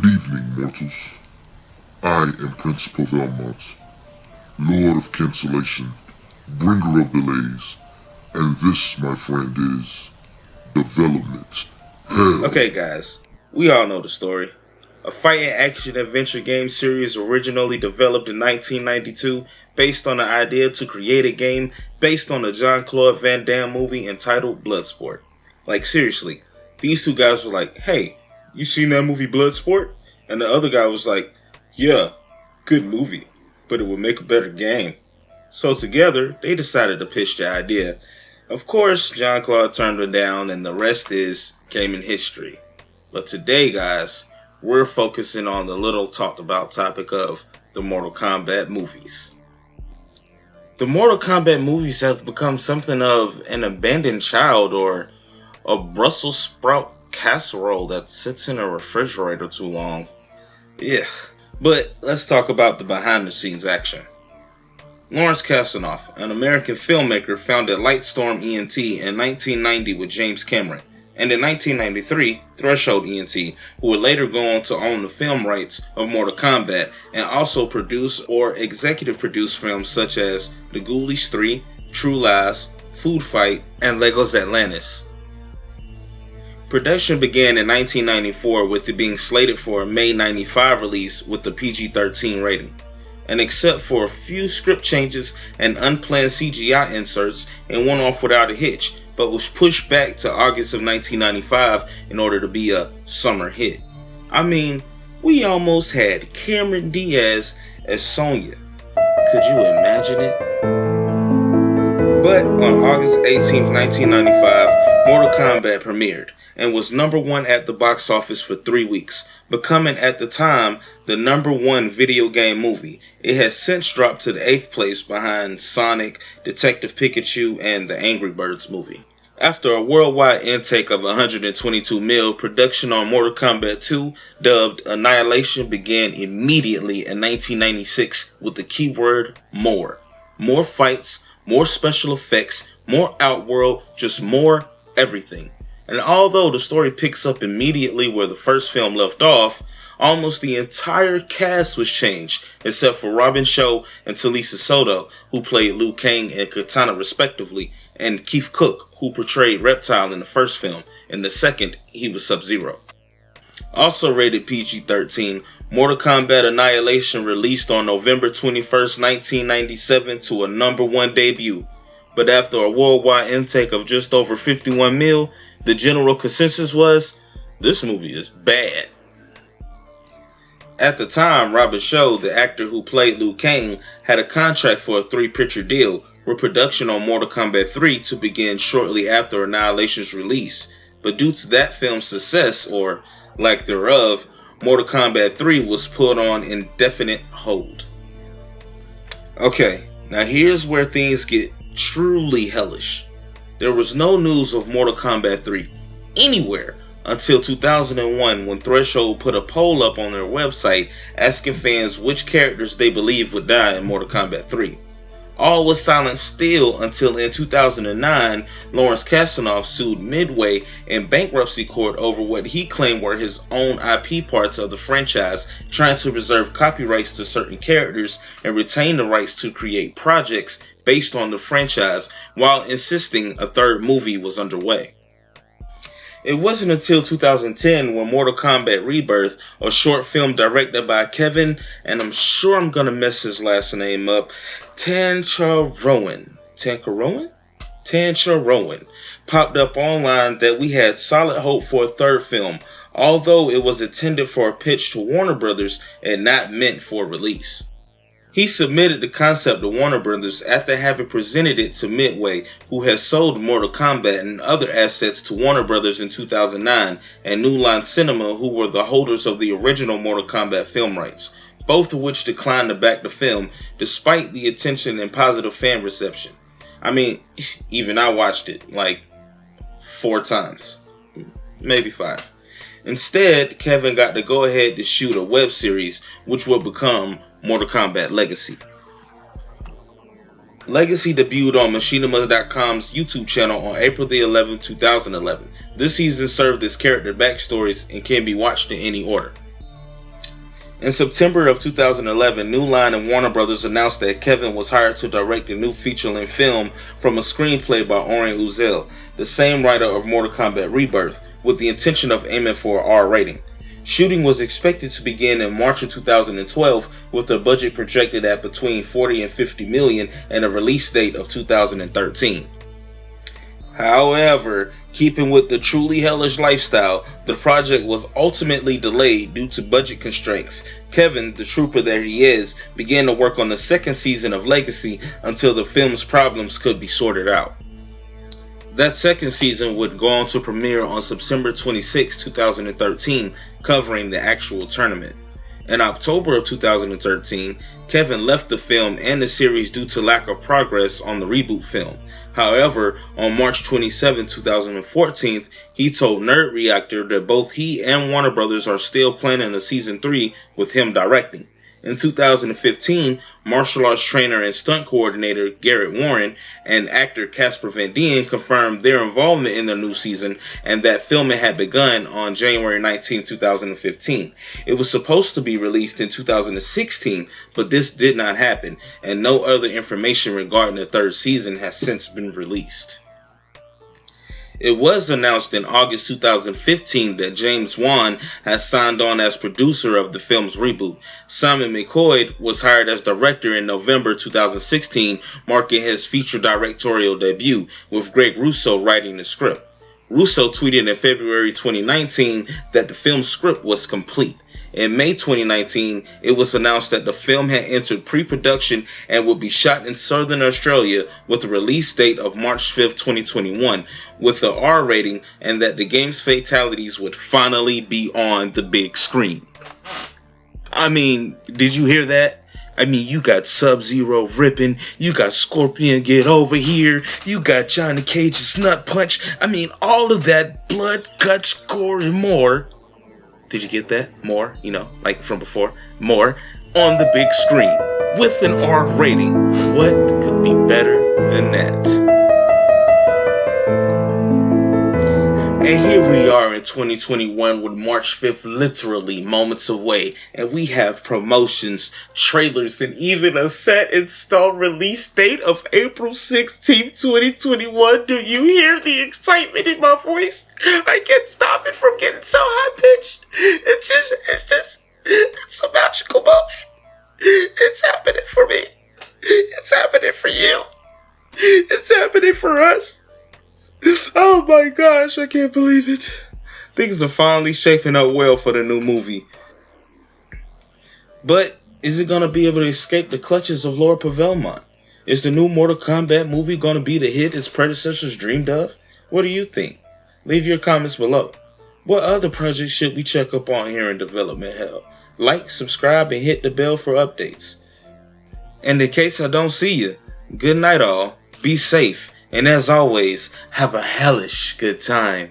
Good evening, mortals. I am Prince PeeVelMont, Lord of Cancellation, Bringer of Delays, and this, my friend, is Development Hell. Okay guys, we all know the story. A fighting action adventure game series originally developed in 1992 based on the idea to create a game based on the Jean-Claude Van Damme movie entitled Bloodsport. Like seriously, these two guys were like, hey, you seen that movie Bloodsport? And the other guy was like, yeah, good movie, but it would make a better game. So together, they decided to pitch the idea. Of course, Jean-Claude turned it down and the rest is gaming history. But today, guys, we're focusing on the little talked about topic of the Mortal Kombat movies. The Mortal Kombat movies have become something of an abandoned child or a Brussels sprout casserole that sits in a refrigerator too long. Yeah, but let's talk about the behind the scenes action. Lawrence Kasanoff, an American filmmaker, founded Lightstorm ENT in 1990 with James Cameron, and in 1993, Threshold ENT, who would later go on to own the film rights of Mortal Kombat and also produce or executive produce films such as The Ghoulies 3, True Lies, Food Fight, and Lego's Atlantis. Production began in 1994 with it being slated for a May 95 release with the PG-13 rating. And except for a few script changes and unplanned CGI inserts, it went off without a hitch, but was pushed back to August of 1995 in order to be a summer hit. I mean, we almost had Cameron Diaz as Sonya. Could you imagine it? But on August 18, 1995, Mortal Kombat premiered and was #1 at the box office for 3 weeks, becoming at the time the #1 video game movie. It has since dropped to the 8th place behind Sonic, Detective Pikachu, and the Angry Birds movie. After a worldwide intake of 122 mil, production on Mortal Kombat 2, dubbed Annihilation, began immediately in 1996 with the keyword more. More fights, more special effects, more outworld, just more everything. And although the story picks up immediately where the first film left off, almost the entire cast was changed, except for Robin Shou and Talisa Soto, who played Liu Kang and Kitana respectively, and Keith Cook, who portrayed Reptile in the first film. In the second, he was Sub-Zero. Also rated PG-13, Mortal Kombat Annihilation released on November 21st, 1997 to a #1 debut. But after a worldwide intake of just over 51 mil, the general consensus was, this movie is bad. At the time, Robin Shou, the actor who played Liu Kang, had a contract for a 3-picture deal, with production on Mortal Kombat 3 to begin shortly after Annihilation's release. But due to that film's success, or lack thereof, Mortal Kombat 3 was put on indefinite hold. Okay, now here's where things get truly hellish. There was no news of Mortal Kombat 3 anywhere until 2001 when Threshold put a poll up on their website asking fans which characters they believed would die in Mortal Kombat 3. All was silent still until in 2009, Lawrence Kasanoff sued Midway in bankruptcy court over what he claimed were his own IP parts of the franchise, trying to reserve copyrights to certain characters and retain the rights to create projects based on the franchise while insisting a third movie was underway. It wasn't until 2010 when Mortal Kombat Rebirth, a short film directed by Kevin, and I'm sure I'm gonna mess his last name up, Tancharoen, popped up online that we had solid hope for a third film, although it was intended for a pitch to Warner Brothers and not meant for release. He submitted the concept to Warner Brothers after having presented it to Midway, who has sold Mortal Kombat and other assets to Warner Brothers in 2009, and New Line Cinema, who were the holders of the original Mortal Kombat film rights, both of which declined to back the film despite the attention and positive fan reception. I mean, even I watched it like 4 times, maybe 5. Instead, Kevin got to go ahead to shoot a web series which would become Mortal Kombat Legacy. Legacy debuted on Machinima.com's YouTube channel on April 11, 2011. This season served as character backstories and can be watched in any order. In September of 2011, New Line and Warner Brothers announced that Kevin was hired to direct a new feature-length film from a screenplay by Oren Uziel, the same writer of Mortal Kombat Rebirth, with the intention of aiming for an R rating. Shooting was expected to begin in March of 2012, with the budget projected at between 40 and 50 million and a release date of 2013. However, keeping with the truly hellish lifestyle, the project was ultimately delayed due to budget constraints. Kevin, the trooper that he is, began to work on the second season of Legacy until the film's problems could be sorted out. That second season would go on to premiere on September 26, 2013, covering the actual tournament. In October of 2013, Kevin left the film and the series due to lack of progress on the reboot film. However, on March 27, 2014, he told Nerd Reactor that both he and Warner Brothers are still planning a season 3 with him directing. In 2015, martial arts trainer and stunt coordinator Garrett Warren and actor Casper Van Dien confirmed their involvement in the new season and that filming had begun on January 19, 2015. It was supposed to be released in 2016, but this did not happen, and no other information regarding the third season has since been released. It was announced in August 2015 that James Wan has signed on as producer of the film's reboot. Simon McCoy was hired as director in November 2016, marking his feature directorial debut, with Greg Russo writing the script. Russo tweeted in February 2019 that the film's script was complete. In May 2019, it was announced that the film had entered pre-production and would be shot in Southern Australia with a release date of March 5, 2021, with an R rating, and that the game's fatalities would finally be on the big screen. I mean, did you hear that? I mean, you got Sub-Zero ripping, you got Scorpion get over here, you got Johnny Cage's nut punch. I mean, all of that blood, guts, gore, and more. Did you get that? More, like from before. More on the big screen with an R rating. What could be better than that? And here we are in 2021 with March 5th literally moments away, and we have promotions, trailers, and even a set in stone release date of April 16th, 2021. Do you hear the excitement in my voice? I can't stop it from getting so high-pitched. It's a magical moment. It's happening for me. It's happening for you. It's happening for us. Oh my gosh, I can't believe it. Things are finally shaping up well for the new movie. But is it going to be able to escape the clutches of Lord PeeVelMont? Is the new Mortal Kombat movie going to be the hit its predecessors dreamed of? What do you think? Leave your comments below. What other projects should we check up on here in development hell? Like, subscribe, and hit the bell for updates. And in case I don't see you, good night all, be safe, and as always, have a hellish good time.